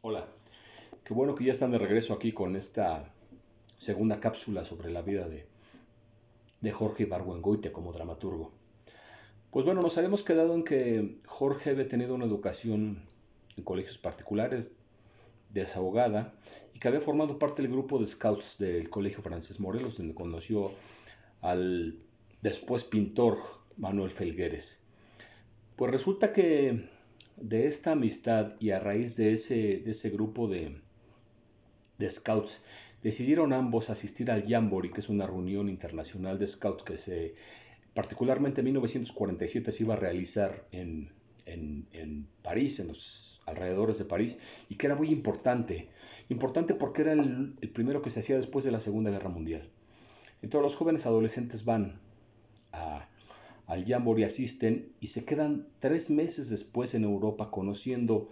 Hola, qué bueno que ya están de regreso aquí con esta segunda cápsula sobre la vida de Jorge Ibargüengoitia como dramaturgo. Pues bueno, nos habíamos quedado en que Jorge había tenido una educación en colegios particulares desahogada y que había formado parte del grupo de scouts del Colegio Francés Morelos, donde conoció al después pintor Manuel Felgueres. Pues resulta que de esta amistad y a raíz de ese grupo de scouts, decidieron ambos asistir al Jamboree, que es una reunión internacional de scouts que particularmente en 1947 se iba a realizar en París, en los alrededores de París, y que era muy importante. Importante porque era el primero que se hacía después de la Segunda Guerra Mundial. Entonces los jóvenes adolescentes van a, al Jamboree, asisten y se quedan 3 meses después en Europa conociendo,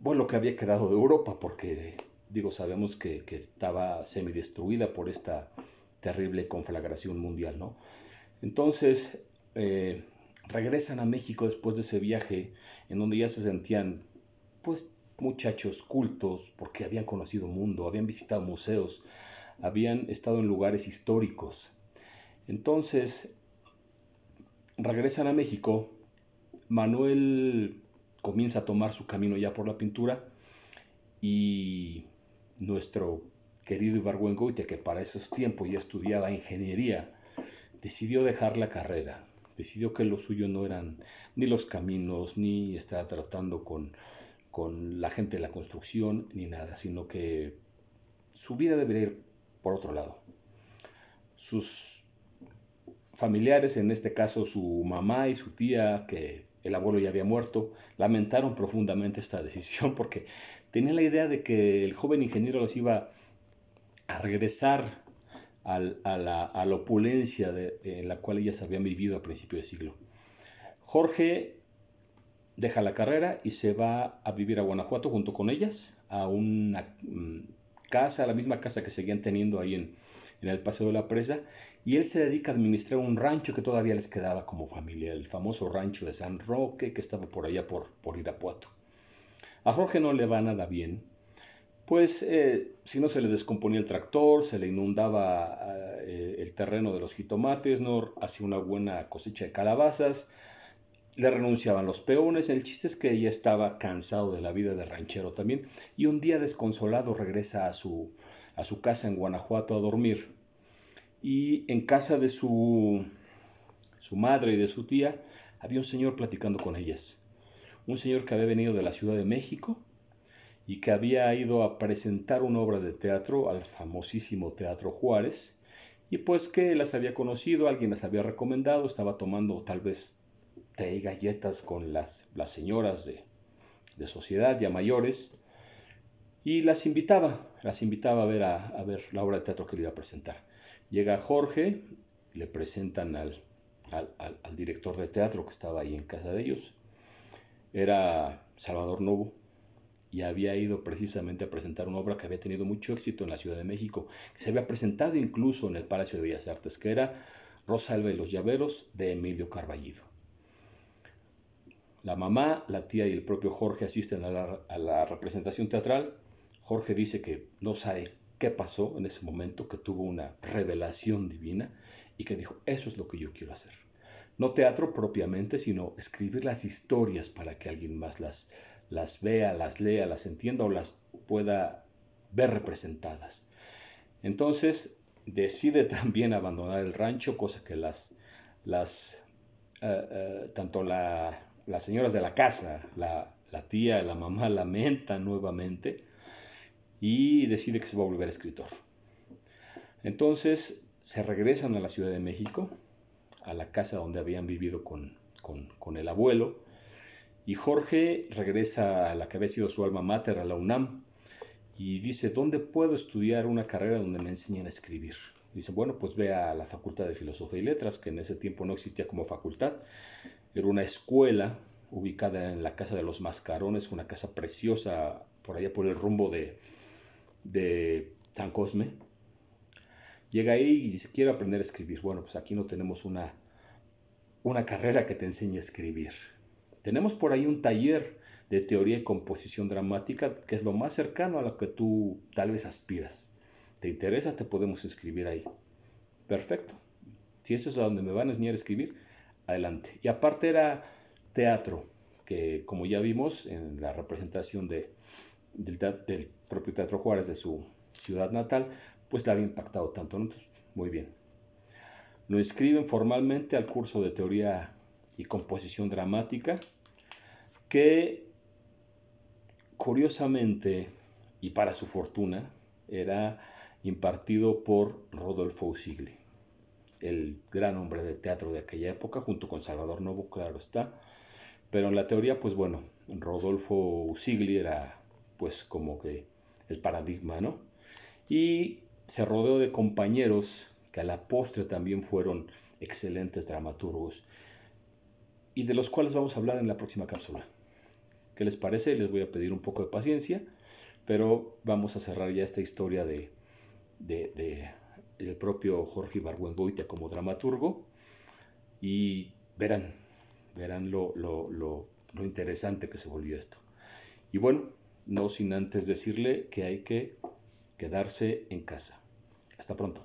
bueno, lo que había quedado de Europa, porque digo, sabemos que estaba semidestruida por esta terrible conflagración mundial, ¿no? Entonces, regresan a México después de ese viaje, en donde ya se sentían, pues, muchachos cultos, porque habían conocido mundo, habían visitado museos, habían estado en lugares históricos. Entonces, regresan a México, Manuel comienza a tomar su camino ya por la pintura y nuestro querido Ibargüengoitia, que para esos tiempos ya estudiaba ingeniería, decidió dejar la carrera. Decidió que lo suyo no eran ni los caminos, ni estar tratando con la gente de la construcción, ni nada, sino que su vida debería ir por otro lado. Sus familiares, en este caso su mamá y su tía, que el abuelo ya había muerto, lamentaron profundamente esta decisión porque tenían la idea de que el joven ingeniero los iba a regresar a la opulencia en la cual ellas habían vivido a principios de siglo. Jorge deja la carrera y se va a vivir a Guanajuato junto con ellas, a una casa, la misma casa que seguían teniendo ahí en el Paseo de la Presa, y él se dedica a administrar un rancho que todavía les quedaba como familia, el famoso rancho de San Roque, que estaba por allá por Irapuato. A Jorge no le va nada bien, pues si no se le descomponía el tractor, se le inundaba el terreno de los jitomates, no hacía una buena cosecha de calabazas, le renunciaban los peones. El chiste es que ella estaba cansado de la vida de ranchero también, y un día desconsolado regresa a su casa en Guanajuato a dormir, y en casa de su madre y de su tía había un señor platicando con ellas, un señor que había venido de la Ciudad de México y que había ido a presentar una obra de teatro al famosísimo Teatro Juárez, y pues que las había conocido, alguien las había recomendado, estaba tomando tal vez té y galletas con las señoras de sociedad ya mayores, y las invitaba a ver la obra de teatro que le iba a presentar. Llega Jorge, le presentan al director de teatro que estaba ahí en casa de ellos, era Salvador Novo, y había ido precisamente a presentar una obra que había tenido mucho éxito en la Ciudad de México, que se había presentado incluso en el Palacio de Bellas Artes, que era Rosalba y los Llaveros, de Emilio Carballido. La mamá, la tía y el propio Jorge asisten a la representación teatral. Jorge dice que no sabe qué pasó en ese momento, que tuvo una revelación divina y que dijo, eso es lo que yo quiero hacer. No teatro propiamente, sino escribir las historias para que alguien más las vea, las lea, las entienda o las pueda ver representadas. Entonces decide también abandonar el rancho, cosa que tanto las señoras de la casa, la tía, la mamá, lamentan nuevamente, y decide que se va a volver escritor. Entonces se regresan a la Ciudad de México, a la casa donde habían vivido con el abuelo, y Jorge regresa a la que había sido su alma mater, a la UNAM, y dice, ¿dónde puedo estudiar una carrera donde me enseñen a escribir? Dice, bueno, pues ve a la Facultad de Filosofía y Letras, que en ese tiempo no existía como facultad, era una escuela ubicada en la Casa de los Mascarones, una casa preciosa por allá por el rumbo de San Cosme. Llega ahí y dice, quiero aprender a escribir. Bueno, pues aquí no tenemos una carrera que te enseñe a escribir. Tenemos por ahí un taller de teoría y composición dramática, que es lo más cercano a lo que tú tal vez aspiras. ¿Te interesa? Te podemos inscribir ahí. Perfecto. Si eso es a donde me van a enseñar a escribir, adelante. Y aparte era teatro, que como ya vimos en la representación del propio Teatro Juárez de su ciudad natal, pues la había impactado tanto, ¿no? Entonces, muy bien. Lo inscriben formalmente al curso de teoría y composición dramática, que curiosamente y para su fortuna era impartido por Rodolfo Usigli, el gran hombre de teatro de aquella época, junto con Salvador Novo, claro está. Pero en la teoría, pues bueno, Rodolfo Usigli era pues como que el paradigma, ¿no? Y se rodeó de compañeros que a la postre también fueron excelentes dramaturgos y de los cuales vamos a hablar en la próxima cápsula. ¿Qué les parece? Les voy a pedir un poco de paciencia, pero vamos a cerrar ya esta historia del propio Jorge Ibargüengoitia como dramaturgo y verán lo interesante que se volvió esto. Y bueno, no sin antes decirle que hay que quedarse en casa. Hasta pronto.